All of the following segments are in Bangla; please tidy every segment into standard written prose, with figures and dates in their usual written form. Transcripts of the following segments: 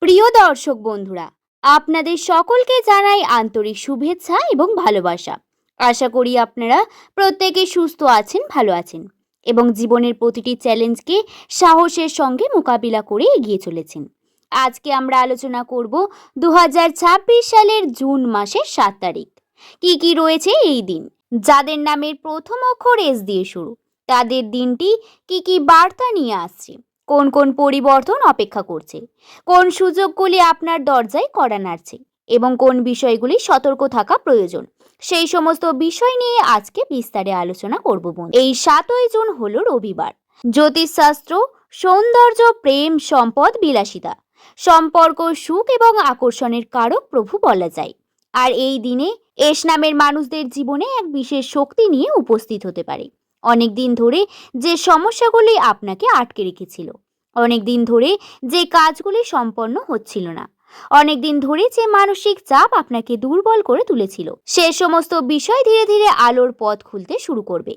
প্রিয় দর্শক বন্ধুরা, আপনাদের সকলকে জানাই আন্তরিক শুভেচ্ছা এবং ভালোবাসা। আশা করি আপনারা প্রত্যেকে সুস্থ আছেন, ভালো আছেন এবং জীবনের প্রতিটি চ্যালেঞ্জকে সাহসের সঙ্গে মোকাবিলা করে এগিয়ে চলেছেন। আজকে আমরা আলোচনা করব 2026 সালের জুন মাসের 7 তারিখ। কি রয়েছে এই দিন? যাদের নামের প্রথম অক্ষর এস দিয়ে শুরু, তাদের দিনটি কি বার্তা নিয়ে আসছে, কোন কোন পরিবর্তন অপেক্ষা করছে, কোন সুযোগগুলি আপনার দরজায় কড়া নাড়ছে এবং কোন বিষয়গুলি সতর্ক থাকা প্রয়োজন, সেই সমস্ত বিষয় নিয়ে আজকে বিস্তারে আলোচনা করব। এই 7ই জুন হলো রবিবার। জ্যোতিষশাস্ত্র, সৌন্দর্য, প্রেম, সম্পদ, বিলাসিতা, সম্পর্ক, সুখ এবং আকর্ষণের কারক প্রভু বলা যায়। আর এই দিনে এস নামের মানুষদের জীবনে এক বিশেষ শক্তি নিয়ে উপস্থিত হতে পারে। অনেক দিন ধরে যে সমস্যাগুলি আপনাকে আটকে রেখেছিল, অনেক দিন ধরে যে কাজগুলি সম্পন্ন হচ্ছিল না, অনেক দিন ধরে যে মানসিক চাপ আপনাকে দুর্বল করে তুলেছিল, সে সমস্ত বিষয় ধীরে ধীরে আলোর পথ খুলতে শুরু করবে।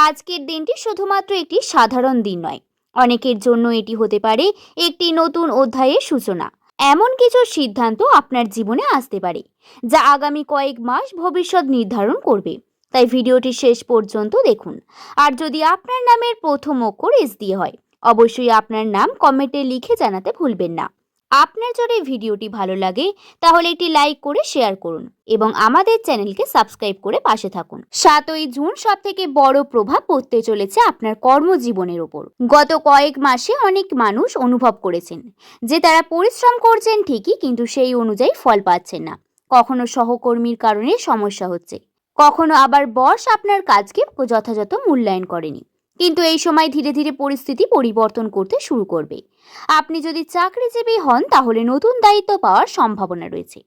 আজকের দিনটি শুধুমাত্র একটি সাধারণ দিন নয়, অনেকের জন্য এটি হতে পারে একটি নতুন অধ্যায়ের সূচনা। এমন কিছু সিদ্ধান্ত আপনার জীবনে আসতে পারে যা আগামী কয়েক মাস ভবিষ্যৎ নির্ধারণ করবে। তাই ভিডিওটি শেষ পর্যন্ত দেখুন। আর যদি আপনার নামের প্রথম অক্ষর এস দিয়ে হয়, অবশ্যই আপনার নাম কমেন্টে লিখে জানাতে ভুলবেন না। আপনার যদি ভিডিওটি ভালো লাগে তাহলে একটি লাইক করে শেয়ার করুন এবং আমাদের চ্যানেলকে সাবস্ক্রাইব করে পাশে থাকুন। 7ই জুন সব থেকে বড় প্রভাব পড়তে চলেছে আপনার কর্মজীবনের ওপর। গত কয়েক মাসে অনেক মানুষ অনুভব করেছেন যে তারা পরিশ্রম করছেন ঠিকই, কিন্তু সেই অনুযায়ী ফল পাচ্ছেন না। কখনো সহকর্মীর কারণে সমস্যা হচ্ছে, কখনো আবার বস আপনার কাজকে যথাযথ মূল্যায়ন করেনি। কিন্তু এই সময় ধীরে ধীরে পরিস্থিতি পরিবর্তন করতে শুরু করবে। আপনি যদি চাকরিজীবী হন তাহলে নতুন দায়িত্ব পাওয়ার সম্ভাবনা রয়েছে।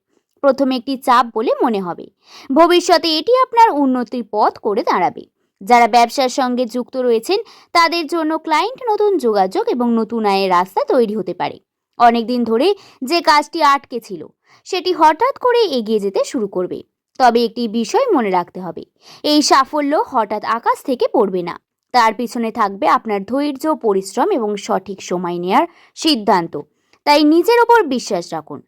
প্রথমে একটি চাপ বলে মনে হবে, ভবিষ্যতে এটি আপনার উন্নতির পথ করে দাঁড়াবে। যারা ব্যবসার সঙ্গে যুক্ত রয়েছেন তাদের জন্য ক্লায়েন্ট, নতুন যোগাযোগ এবং নতুন আয়ের রাস্তা তৈরি হতে পারে। অনেকদিন ধরে যে কাজটি আটকে ছিল সেটি হঠাৎ করে এগিয়ে যেতে শুরু করবে। তবে একটি বিষয় মনে রাখতে হবে, এই সাফল্য হঠাৎ আকাশ থেকে পড়বে না। তার পিছনে থাকবে আপনার ধৈর্য, পরিশ্রম এবং সঠিক সময় নেয়ার সিদ্ধান্ত। তাই নিজের ওপর বিশ্বাস রাখুন।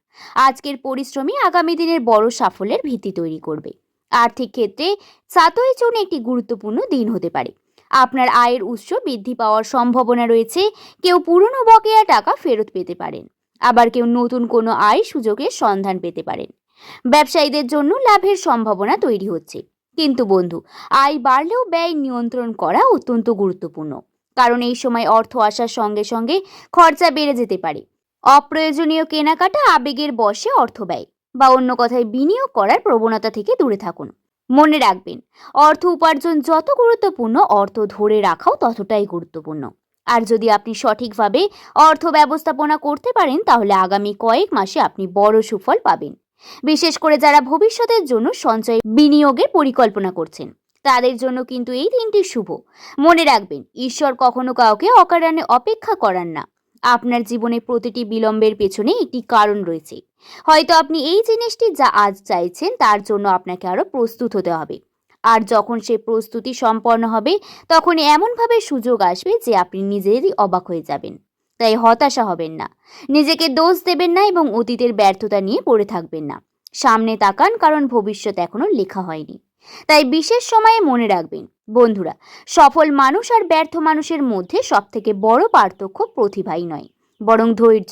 আজকের পরিশ্রমই আগামী দিনের বড় সাফল্যের ভিত্তি তৈরি করবে। আর্থিক ক্ষেত্রে 7ই জুন একটি গুরুত্বপূর্ণ দিন হতে পারে। আপনার আয়ের উৎস বৃদ্ধি পাওয়ার সম্ভাবনা রয়েছে। কেউ পুরনো বকেয়া টাকা ফেরত পেতে পারেন, আবার কেউ নতুন কোনো আয় সুযোগের সন্ধান পেতে পারেন। ব্যবসায়ীদের জন্য লাভের সম্ভাবনা তৈরি হচ্ছে। কিন্তু বন্ধু, আয় বাড়লেও ব্যয় নিয়ন্ত্রণ করা অত্যন্ত গুরুত্বপূর্ণ, কারণ এই সময় অর্থ আসার সঙ্গে সঙ্গে খরচা বেড়ে যেতে পারে। অপ্রয়োজনীয় কেনাকাটা, আবেগের বশে অর্থ ব্যয় বা অন্য কথায় বিনিয়োগ করার প্রবণতা থেকে দূরে থাকুন। মনে রাখবেন, অর্থ উপার্জন যত গুরুত্বপূর্ণ, অর্থ ধরে রাখাও ততটাই গুরুত্বপূর্ণ। আর যদি আপনি সঠিকভাবে অর্থ ব্যবস্থাপনা করতে পারেন তাহলে আগামী কয়েক মাসে আপনি বড় সুফল পাবেন। বিশেষ করে যারা ভবিষ্যতের জন্য সঞ্চয়, বিনিয়োগের পরিকল্পনা করছেন, তাদের জন্য কিন্তু এই দিনটি শুভ। মনে রাখবেন, ঈশ্বর কখনো কাউকে অকারণে অপেক্ষা করান না। আপনার জীবনে প্রতিটি বিলম্বের পেছনে একটি কারণ রয়েছে। হয়তো আপনি এই জিনিসটি যা আজ চাইছেন তার জন্য আপনাকে আরো প্রস্তুত হতে হবে। আর যখন সে প্রস্তুতি সম্পন্ন হবে তখন এমনভাবে সুযোগ আসবে যে আপনি নিজেরই অবাক হয়ে যাবেন। তাই হতাশা হবেন না, নিজেকে দোষ দেবেন না এবং অতীতের ব্যর্থতা নিয়ে পড়ে থাকবেন না। সামনে তাকান, কারণ ভবিষ্যৎ এখনো লেখা হয়নি। তাই বিশেষ সময়ে মনে রাখবেন বন্ধুরা, সফল মানুষ আর ব্যর্থ মানুষের মধ্যে সবথেকে বড় পার্থক্য প্রতিভাই নয়, বরং ধৈর্য।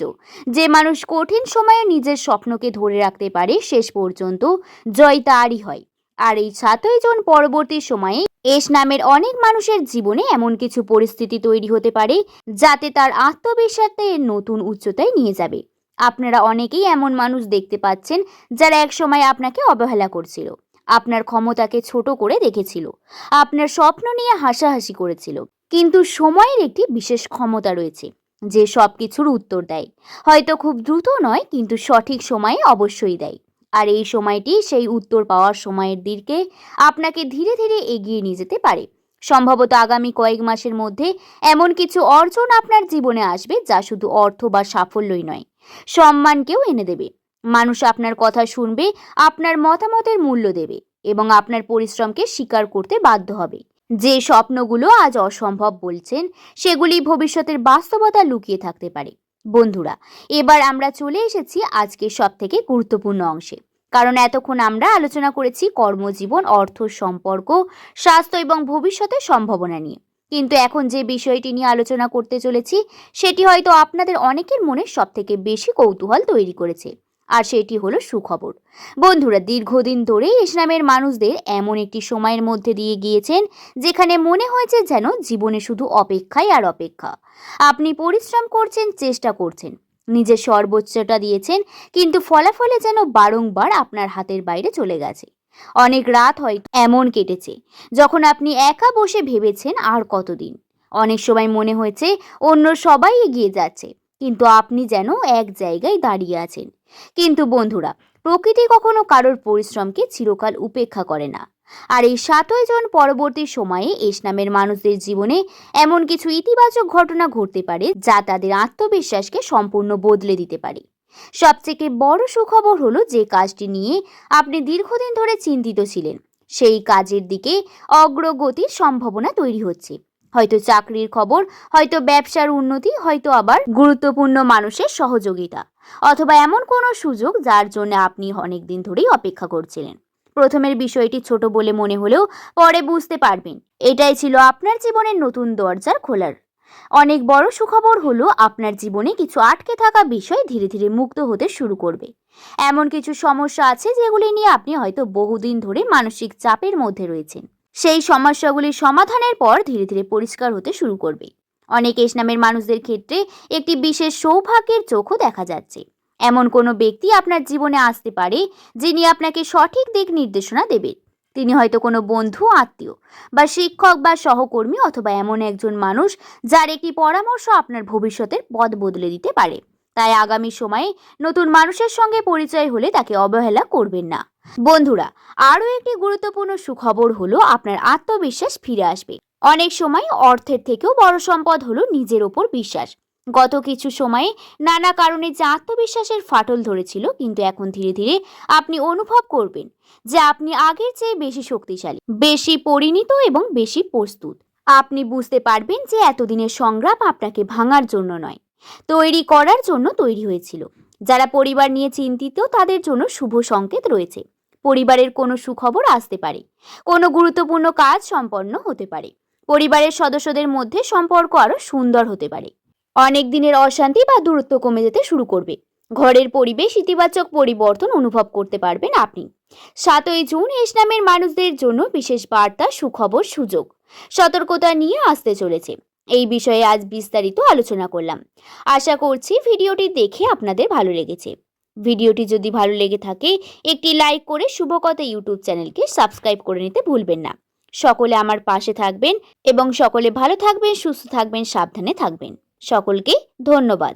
যে মানুষ কঠিন সময়ে নিজের স্বপ্নকে ধরে রাখতে পারে শেষ পর্যন্ত জয় তারই হয়। আর এই 7ই জুন পরবর্তী সময়ে এস নামের অনেক মানুষের জীবনে এমন কিছু পরিস্থিতি তৈরি হতে পারে যাতে তার আত্মবিশ্বাসকে নতুন উচ্চতায় নিয়ে যাবে। আপনারা অনেকেই এমন মানুষ দেখতে পাচ্ছেন যারা একসময় আপনাকে অবহেলা করছিল, আপনার ক্ষমতাকে ছোট করে দেখেছিল, আপনার স্বপ্ন নিয়ে হাসাহাসি করেছিল। কিন্তু সময়ের একটি বিশেষ ক্ষমতা রয়েছে যে সবকিছুর উত্তর দেয়। হয়তো খুব দ্রুত নয়, কিন্তু সঠিক সময়ে অবশ্যই দেয়। আর এই সময়টি সেই উত্তর পাওয়ার সময়ের দিকে আপনাকে ধীরে ধীরে এগিয়ে নিয়ে যেতে পারে। সম্ভবত আগামী কয়েক মাসের মধ্যে এমন কিছু অর্জন আপনার জীবনে আসবে যা শুধু অর্থ বা সাফল্যই নয়, সম্মানকেও এনে দেবে। মানুষ আপনার কথা শুনবে, আপনার মতামতের মূল্য দেবে এবং আপনার পরিশ্রমকে স্বীকার করতে বাধ্য হবে। যে স্বপ্নগুলো আজ অসম্ভব বলছেন সেগুলি ভবিষ্যতের বাস্তবতা লুকিয়ে থাকতে পারে। বন্ধুরা, এবার আমরা চলে এসেছি আজকের সবথেকে গুরুত্বপূর্ণ অংশে। কারণ এতক্ষণ আমরা আলোচনা করেছি কর্মজীবন, অর্থ, সম্পর্ক, স্বাস্থ্য এবং ভবিষ্যতের সম্ভাবনা নিয়ে। কিন্তু এখন যে বিষয়টি নিয়ে আলোচনা করতে চলেছি সেটি হয়তো আপনাদের অনেকের মনে সবথেকে বেশি কৌতূহল তৈরি করেছে, আর সেটি হলো সুখবর। বন্ধুরা, দীর্ঘদিন ধরেই ইসলামের মানুষদের এমন একটি সময়ের মধ্যে দিয়ে গিয়েছেন যেখানে মনে হয়েছে যেন জীবনে শুধু অপেক্ষাই আর অপেক্ষা। আপনি পরিশ্রম করছেন, চেষ্টা করছেন, নিজের সর্বোচ্চটা দিয়েছেন, কিন্তু ফলাফলে যেন বারংবার আপনার হাতের বাইরে চলে গেছে। অনেক রাত হয়তো এমন কেটেছে যখন আপনি একা বসে ভেবেছেন আর কতদিন। অনেক সময় মনে হয়েছে অন্য সবাই এগিয়ে যাচ্ছে, কিন্তু আপনি যেন এক জায়গায় দাঁড়িয়ে আছেন। কিন্তু বন্ধুরা, প্রকৃতি কখনো কারোর পরিশ্রমকে চিরকাল উপেক্ষা করে না। আর এই 7ই জন পরবর্তী সময়ে ইসলামের মানুষদের জীবনে এমন কিছু ইতিবাচক ঘটনা ঘটতে পারে যা তাদের আত্মবিশ্বাসকে সম্পূর্ণ বদলে দিতে পারে। সবথেকে বড় সুখবর হলো, যে কাজটি নিয়ে আপনি দীর্ঘদিন ধরে চিন্তিত ছিলেন সেই কাজের দিকে অগ্রগতির সম্ভাবনা তৈরি হচ্ছে। হয়তো চাকরির খবর, হয়তো ব্যবসার উন্নতি, হয়তো আবার গুরুত্বপূর্ণ মানুষের সহযোগিতা, অথবা এমন কোনো সুযোগ যার জন্য আপনি অনেকদিন ধরেই অপেক্ষা করছিলেন। প্রথমের বিষয়টি ছোট বলে মনে হলেও পরে বুঝতে পারবেন এটাই ছিল আপনার জীবনের নতুন দরজার খোলার অনেক বড় সুখবর হলো, আপনার জীবনে কিছু আটকে থাকা বিষয় ধীরে ধীরে মুক্ত হতে শুরু করবে। এমন কিছু সমস্যা আছে যেগুলি নিয়ে আপনি হয়তো বহুদিন ধরে মানসিক চাপের মধ্যে রয়েছেন। সেই সমস্যাগুলি সমাধানের পর ধীরে ধীরে পরিষ্কার হতে শুরু করবে। অনেক ইসলামের মানুষদের ক্ষেত্রে একটি বিশেষ সৌভাগ্যের চোখও দেখা যাচ্ছে। এমন কোনো ব্যক্তি আপনার জীবনে আসতে পারে যিনি আপনাকে সঠিক দিক নির্দেশনা দেবেন। তিনি হয়তো কোনো বন্ধু, আত্মীয় বা শিক্ষক বা সহকর্মী, অথবা এমন একজন মানুষ যার একটি পরামর্শ আপনার ভবিষ্যতের পথ বদলে দিতে পারে। তাই আগামী সময়ে নতুন মানুষের সঙ্গে পরিচয় হলে তাকে অবহেলা করবেন না। বন্ধুরা, আরও একটি গুরুত্বপূর্ণ সুখবর হলো, আপনার আত্মবিশ্বাস ফিরে আসবে। অনেক সময় অর্থের থেকেও বড় সম্পদ হলো নিজের ওপর বিশ্বাস। গত কিছু সময়ে নানা কারণে যে আত্মবিশ্বাসের ফাটল ধরেছিল, কিন্তু এখন ধীরে ধীরে আপনি অনুভব করবেন যে আপনি আগের চেয়ে বেশি শক্তিশালী, বেশি পরিণত এবং বেশি প্রস্তুত। আপনি বুঝতে পারবেন যে এতদিনের সংগ্রাম আপনাকে ভাঙার জন্য নয়, তৈরি করার জন্য তৈরি হয়েছিল। যারা পরিবার নিয়ে চিন্তিত তাদের জন্য শুভ সংকেত রয়েছে। পরিবারের কোনো সুখবর আসতে পারে, কোনো গুরুত্বপূর্ণ কাজ সম্পন্ন হতে পারে, পরিবারের সদস্যদের মধ্যে সম্পর্ক আরো সুন্দর হতে পারে। অনেক দিনের অশান্তি বা দূরত্ব কমে যেতে শুরু করবে। ঘরের পরিবেশ ইতিবাচক পরিবর্তন অনুভব করতে পারবেন আপনি। 7ই জুন ইসলামের মানুষদের জন্য বিশেষ বার্তা, সুখবর, সুযোগ, সতর্কতা নিয়ে আসতে চলেছে। এই বিষয়ে আজ বিস্তারিত আলোচনা করলাম। আশা করছি ভিডিওটি দেখে আপনাদের ভালো লেগেছে। ভিডিওটি যদি ভালো লেগে থাকে একটি লাইক করে শুভকথা ইউটিউব চ্যানেলকে সাবস্ক্রাইব করে নিতে ভুলবেন না। সকলে আমার পাশে থাকবেন এবং সকলে ভালো থাকবেন, সুস্থ থাকবেন, সাবধানে থাকবেন। সকলকে ধন্যবাদ।